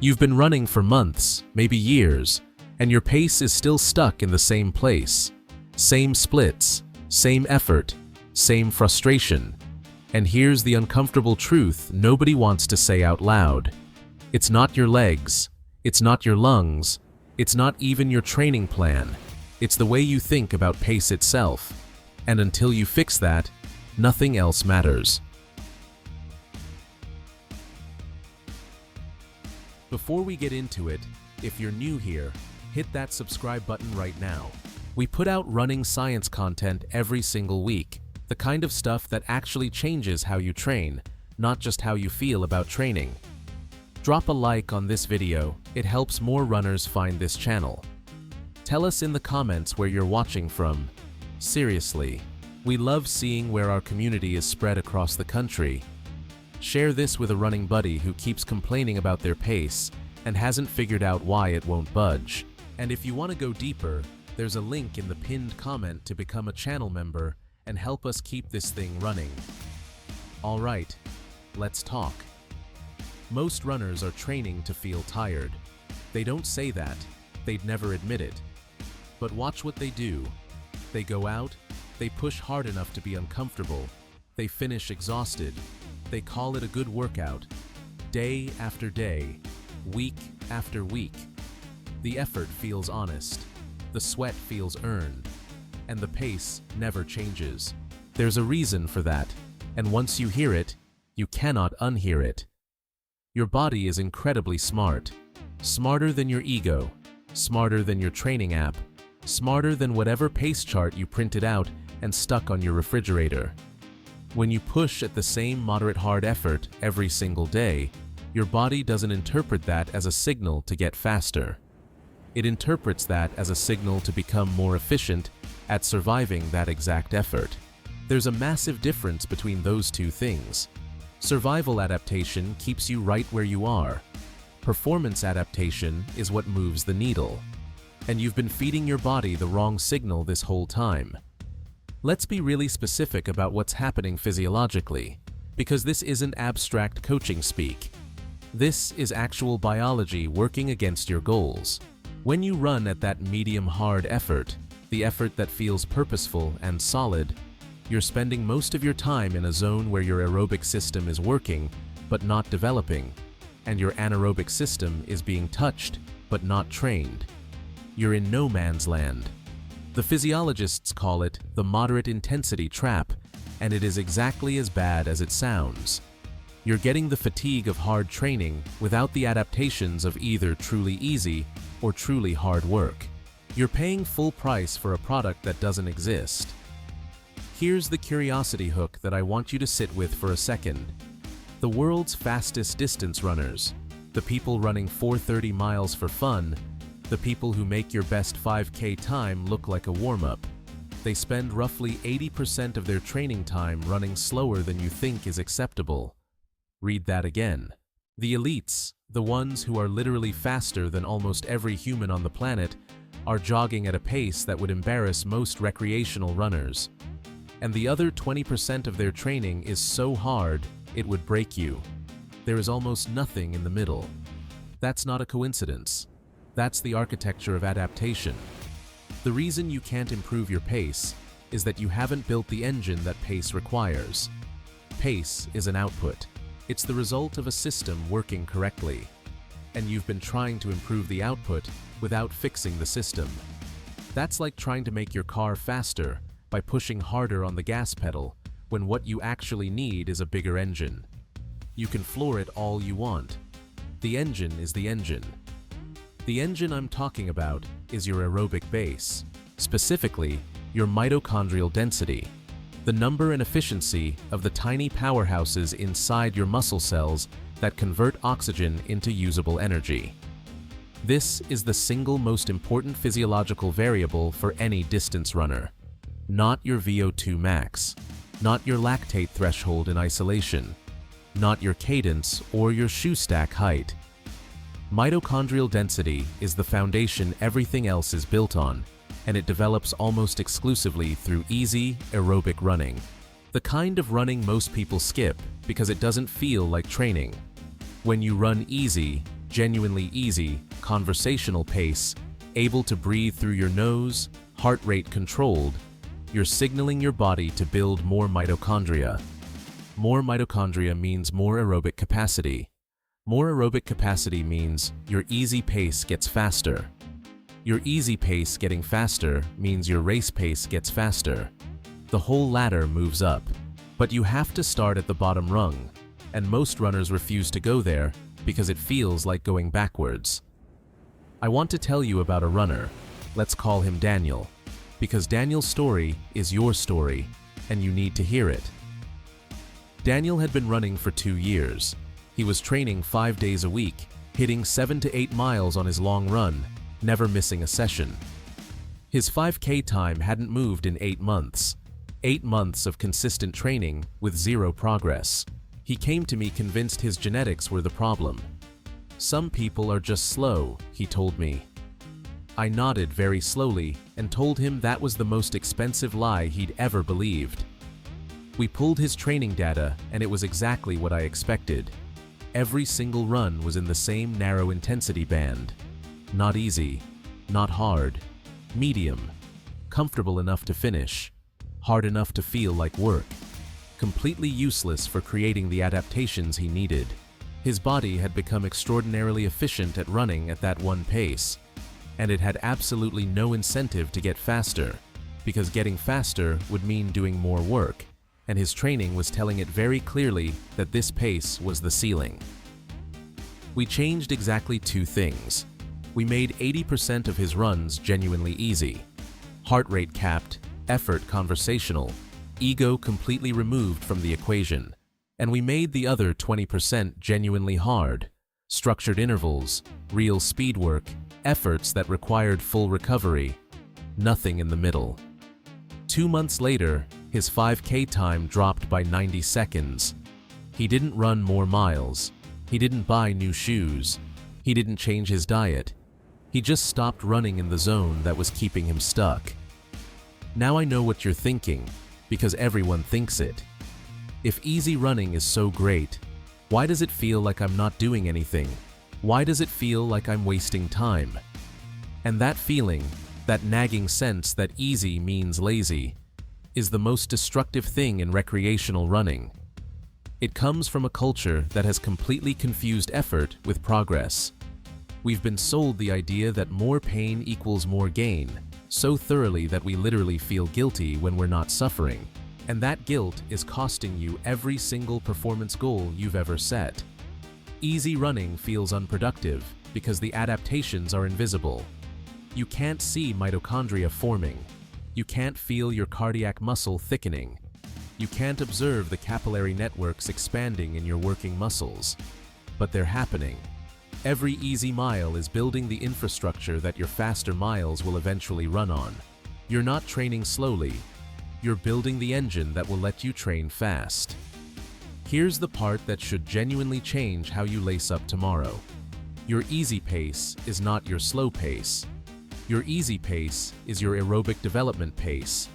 You've been running for months, maybe years, and your pace is still stuck in the same place. Same splits, same effort, same frustration. And here's the uncomfortable truth nobody wants to say out loud. It's not your legs, it's not your lungs, it's not even your training plan. It's the way you think about pace itself. And until you fix that, nothing else matters. Before we get into it, if you're new here, hit that subscribe button right now. We put out running science content every single week, the kind of stuff that actually changes how you train, not just how you feel about training. Drop a like on this video, it helps more runners find this channel. Tell us in the comments where you're watching from. Seriously, we love seeing where our community is spread across the country. Share this with a running buddy who keeps complaining about their pace and hasn't figured out why it won't budge. And if you want to go deeper, there's a link in the pinned comment to become a channel member and help us keep this thing running. Alright, let's talk. Most runners are training to feel tired. They don't say that, they'd never admit it. But watch what they do. They go out, they push hard enough to be uncomfortable, they finish exhausted, they call it a good workout. Day after day, week after week. The effort feels honest, the sweat feels earned, and the pace never changes. There's a reason for that, and once you hear it, you cannot unhear it. Your body is incredibly smart. Smarter than your ego, smarter than your training app, smarter than whatever pace chart you printed out and stuck on your refrigerator. When you push at the same moderate hard effort every single day, your body doesn't interpret that as a signal to get faster. It interprets that as a signal to become more efficient at surviving that exact effort. There's a massive difference between those two things. Survival adaptation keeps you right where you are. Performance adaptation is what moves the needle. And you've been feeding your body the wrong signal this whole time. Let's be really specific about what's happening physiologically, because this isn't abstract coaching speak. This is actual biology working against your goals. When you run at that medium-hard effort, the effort that feels purposeful and solid, you're spending most of your time in a zone where your aerobic system is working, but not developing, and your anaerobic system is being touched, but not trained. You're in no man's land. The physiologists call it the moderate intensity trap, and it is exactly as bad as it sounds. You're getting the fatigue of hard training without the adaptations of either truly easy or truly hard work. You're paying full price for a product that doesn't exist. Here's the curiosity hook that I want you to sit with for a second. The world's fastest distance runners, the people running 430 miles for fun, the people who make your best 5K time look like a warm-up. They spend roughly 80% of their training time running slower than you think is acceptable. Read that again. The elites, the ones who are literally faster than almost every human on the planet, are jogging at a pace that would embarrass most recreational runners. And the other 20% of their training is so hard, it would break you. There is almost nothing in the middle. That's not a coincidence. That's the architecture of adaptation. The reason you can't improve your pace is that you haven't built the engine that pace requires. Pace is an output. It's the result of a system working correctly. And you've been trying to improve the output without fixing the system. That's like trying to make your car faster by pushing harder on the gas pedal when what you actually need is a bigger engine. You can floor it all you want. The engine is the engine. The engine I'm talking about is your aerobic base, specifically your mitochondrial density, the number and efficiency of the tiny powerhouses inside your muscle cells that convert oxygen into usable energy. This is the single most important physiological variable for any distance runner. Not your VO2 max, not your lactate threshold in isolation, not your cadence or your shoe stack height. Mitochondrial density is the foundation everything else is built on, and it develops almost exclusively through easy, aerobic running. The kind of running most people skip because it doesn't feel like training. When you run easy, genuinely easy, conversational pace, able to breathe through your nose, heart rate controlled, you're signaling your body to build more mitochondria. More mitochondria means more aerobic capacity. More aerobic capacity means your easy pace gets faster. Your easy pace getting faster means your race pace gets faster. The whole ladder moves up. But you have to start at the bottom rung, and most runners refuse to go there because it feels like going backwards. I want to tell you about a runner, let's call him Daniel, because Daniel's story is your story, and you need to hear it. Daniel had been running for 2 years. He was training 5 days a week, hitting 7 to 8 miles on his long run, never missing a session. His 5K time hadn't moved in 8 months. 8 months of consistent training with zero progress. He came to me convinced his genetics were the problem. Some people are just slow, he told me. I nodded very slowly and told him that was the most expensive lie he'd ever believed. We pulled his training data and it was exactly what I expected. Every single run was in the same narrow intensity band. Not easy, not hard, medium, comfortable enough to finish, hard enough to feel like work, completely useless for creating the adaptations he needed. His body had become extraordinarily efficient at running at that one pace, and it had absolutely no incentive to get faster, because getting faster would mean doing more work, and his training was telling it very clearly that this pace was the ceiling. We changed exactly 2 things. We made 80% of his runs genuinely easy, heart rate capped, effort conversational, ego completely removed from the equation, and we made the other 20% genuinely hard, structured intervals, real speed work, efforts that required full recovery, nothing in the middle. 2 months later, his 5K time dropped by 90 seconds. He didn't run more miles. He didn't buy new shoes. He didn't change his diet. He just stopped running in the zone that was keeping him stuck. Now I know what you're thinking, because everyone thinks it. If easy running is so great, why does it feel like I'm not doing anything? Why does it feel like I'm wasting time? And that feeling, that nagging sense that easy means lazy, is the most destructive thing in recreational running. It comes from a culture that has completely confused effort with progress. We've been sold the idea that more pain equals more gain, so thoroughly that we literally feel guilty when we're not suffering. And that guilt is costing you every single performance goal you've ever set. Easy running feels unproductive because the adaptations are invisible. You can't see mitochondria forming. You can't feel your cardiac muscle thickening. You can't observe the capillary networks expanding in your working muscles. But they're happening. Every easy mile is building the infrastructure that your faster miles will eventually run on. You're not training slowly. You're building the engine that will let you train fast. Here's the part that should genuinely change how you lace up tomorrow. Your easy pace is not your slow pace. Your easy pace is your aerobic development pace.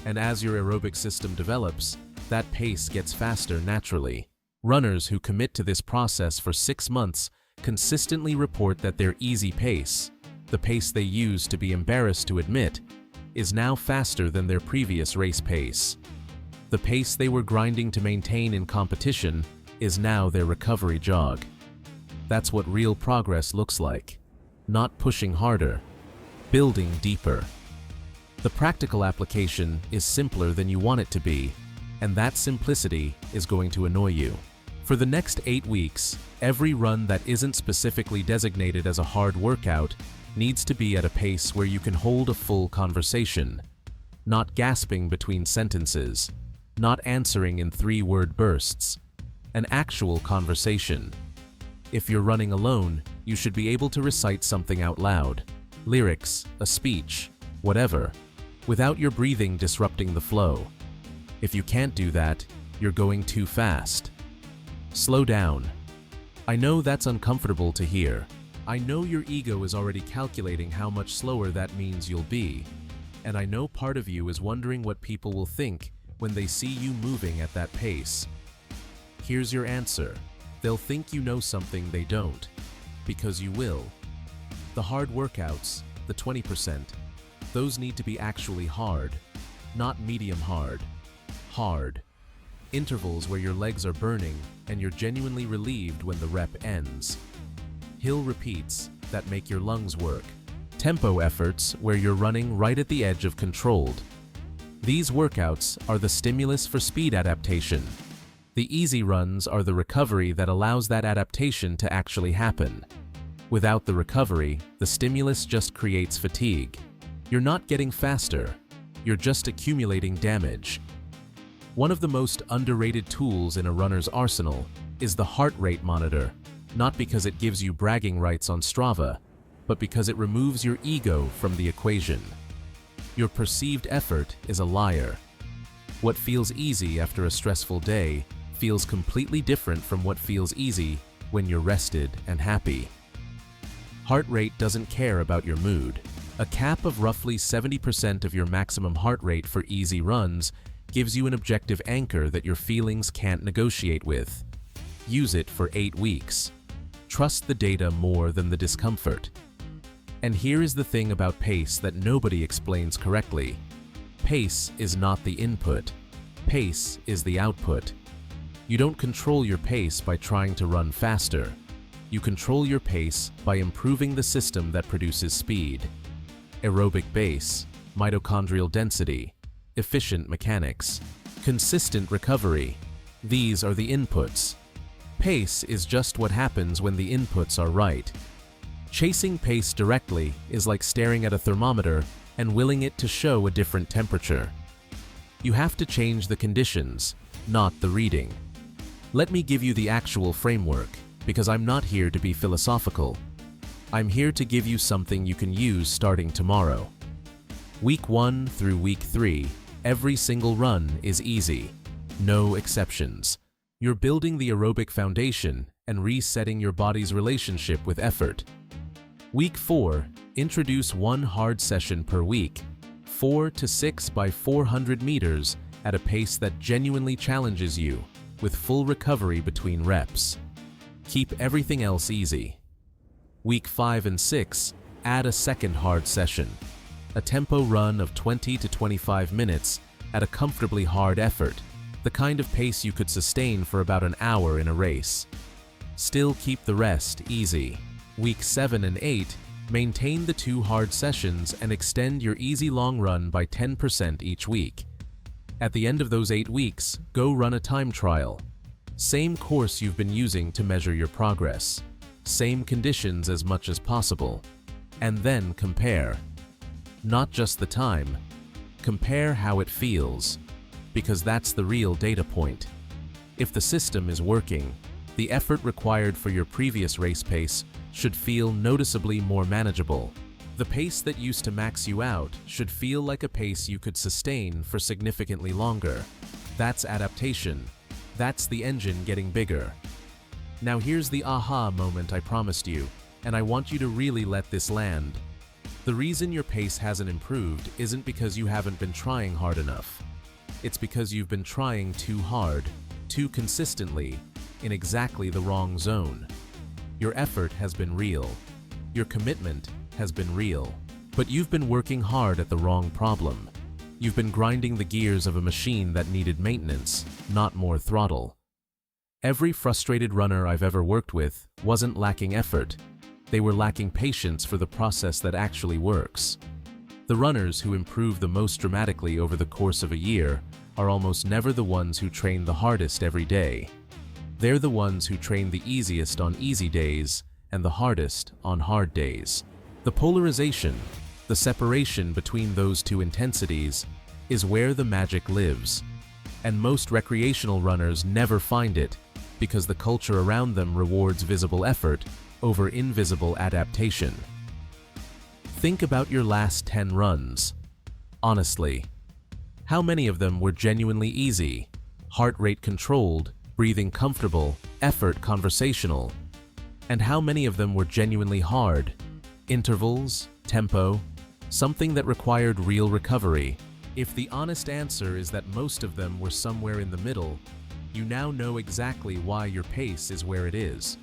And as your aerobic system develops, that pace gets faster naturally. Runners who commit to this process for 6 months consistently report that their easy pace, the pace they used to be embarrassed to admit, is now faster than their previous race pace. The pace they were grinding to maintain in competition is now their recovery jog. That's what real progress looks like. Not pushing harder, building deeper. The practical application is simpler than you want it to be, and that simplicity is going to annoy you. For the next 8 weeks, every run that isn't specifically designated as a hard workout needs to be at a pace where you can hold a full conversation, not gasping between sentences, not answering in 3-word bursts, an actual conversation. If you're running alone, you should be able to recite something out loud, lyrics, a speech, whatever, without your breathing disrupting the flow. If you can't do that, you're going too fast. Slow down. I know that's uncomfortable to hear. I know your ego is already calculating how much slower that means you'll be, and I know part of you is wondering what people will think when they see you moving at that pace. Here's your answer. They'll think you know something they don't. because you will. The hard workouts, the 20%, those need to be actually hard, not medium hard. Hard. Intervals where your legs are burning and you're genuinely relieved when the rep ends. Hill repeats that make your lungs work. Tempo efforts where you're running right at the edge of controlled. These workouts are the stimulus for speed adaptation. The easy runs are the recovery that allows that adaptation to actually happen. Without the recovery, the stimulus just creates fatigue. You're not getting faster, you're just accumulating damage. One of the most underrated tools in a runner's arsenal is the heart rate monitor, not because it gives you bragging rights on Strava, but because it removes your ego from the equation. Your perceived effort is a liar. What feels easy after a stressful day feels completely different from what feels easy when you're rested and happy. Heart rate doesn't care about your mood. A cap of roughly 70% of your maximum heart rate for easy runs gives you an objective anchor that your feelings can't negotiate with. Use it for 8 weeks. Trust the data more than the discomfort. And here is the thing about pace that nobody explains correctly. Pace is not the input. Pace is the output. You don't control your pace by trying to run faster. You control your pace by improving the system that produces speed. Aerobic base, mitochondrial density, efficient mechanics, consistent recovery. These are the inputs. Pace is just what happens when the inputs are right. Chasing pace directly is like staring at a thermometer and willing it to show a different temperature. You have to change the conditions, not the reading. Let me give you the actual framework, because I'm not here to be philosophical. I'm here to give you something you can use starting tomorrow. Week 1 through week 3, every single run is easy. No exceptions. You're building the aerobic foundation and resetting your body's relationship with effort. Week 4, introduce one hard session per week, 4 to 6 by 400 meters at a pace that genuinely challenges you, with full recovery between reps. Keep everything else easy. Week 5 and 6, add a second hard session, a tempo run of 20 to 25 minutes at a comfortably hard effort, the kind of pace you could sustain for about an hour in a race. Still keep the rest easy. Week 7 and 8, maintain the 2 hard sessions and extend your easy long run by 10% each week. At the end of those 8 weeks, go run a time trial. Same course you've been using to measure your progress. Same conditions as much as possible. And then compare. Not just the time. Compare how it feels. Because that's the real data point. If the system is working, the effort required for your previous race pace should feel noticeably more manageable. The pace that used to max you out should feel like a pace you could sustain for significantly longer. That's adaptation. That's the engine getting bigger. Now here's the aha moment I promised you, and I want you to really let this land. The reason your pace hasn't improved isn't because you haven't been trying hard enough. It's because you've been trying too hard, too consistently, in exactly the wrong zone. Your effort has been real. Your commitment has been real. But you've been working hard at the wrong problem. You've been grinding the gears of a machine that needed maintenance, not more throttle. Every frustrated runner I've ever worked with wasn't lacking effort. They were lacking patience for the process that actually works. The runners who improve the most dramatically over the course of a year are almost never the ones who train the hardest every day. They're the ones who train the easiest on easy days and the hardest on hard days. The polarization, the separation between those two intensities, is where the magic lives. And most recreational runners never find it because the culture around them rewards visible effort over invisible adaptation. Think about your last 10 runs. Honestly, how many of them were genuinely easy, heart rate controlled, breathing comfortable, effort conversational? And how many of them were genuinely hard, intervals, tempo, something that required real recovery? If the honest answer is that most of them were somewhere in the middle, you now know exactly why your pace is where it is.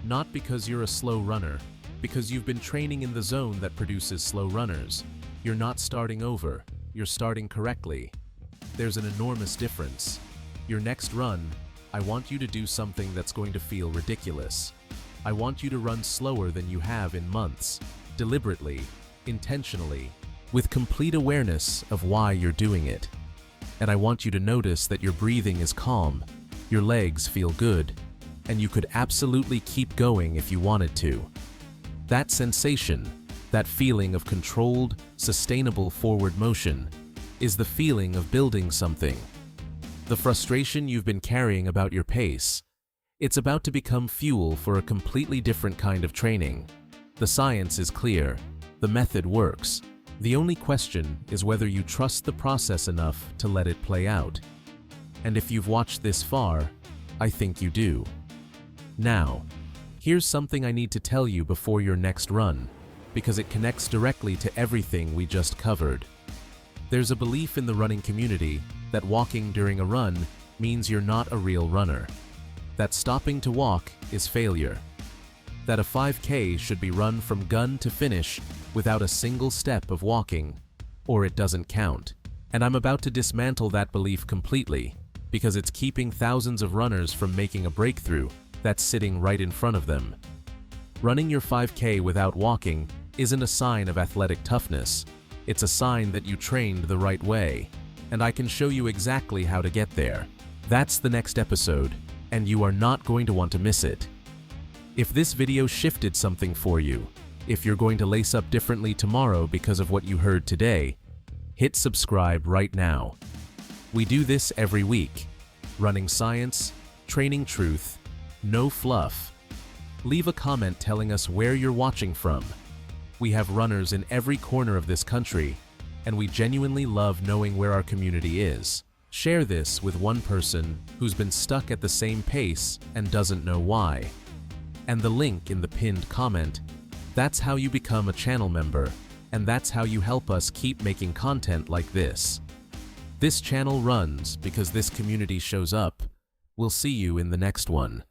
Not because you're a slow runner, because you've been training in the zone that produces slow runners. You're not starting over, you're starting correctly. There's an enormous difference. Your next run, I want you to do something that's going to feel ridiculous. I want you to run slower than you have in months, deliberately, intentionally, with complete awareness of why you're doing it. And I want you to notice that your breathing is calm, your legs feel good, and you could absolutely keep going if you wanted to. That sensation, that feeling of controlled, sustainable forward motion, is the feeling of building something. The frustration you've been carrying about your pace, it's about to become fuel for a completely different kind of training. The science is clear, the method works. The only question is whether you trust the process enough to let it play out. And if you've watched this far, I think you do. Now, here's something I need to tell you before your next run, because it connects directly to everything we just covered. There's a belief in the running community that walking during a run means you're not a real runner, that stopping to walk is failure, that a 5K should be run from gun to finish without a single step of walking, or it doesn't count. And I'm about to dismantle that belief completely, because it's keeping thousands of runners from making a breakthrough that's sitting right in front of them. Running your 5K without walking isn't a sign of athletic toughness. It's a sign that you trained the right way, and I can show you exactly how to get there. That's the next episode, and you are not going to want to miss it. If this video shifted something for you, if you're going to lace up differently tomorrow because of what you heard today, hit subscribe right now. We do this every week. Running science, training truth, no fluff. Leave a comment telling us where you're watching from. We have runners in every corner of this country, and we genuinely love knowing where our community is. Share this with one person who's been stuck at the same pace and doesn't know why. And the link in the pinned comment, that's how you become a channel member, and that's how you help us keep making content like this. This channel runs because this community shows up. We'll see you in the next one.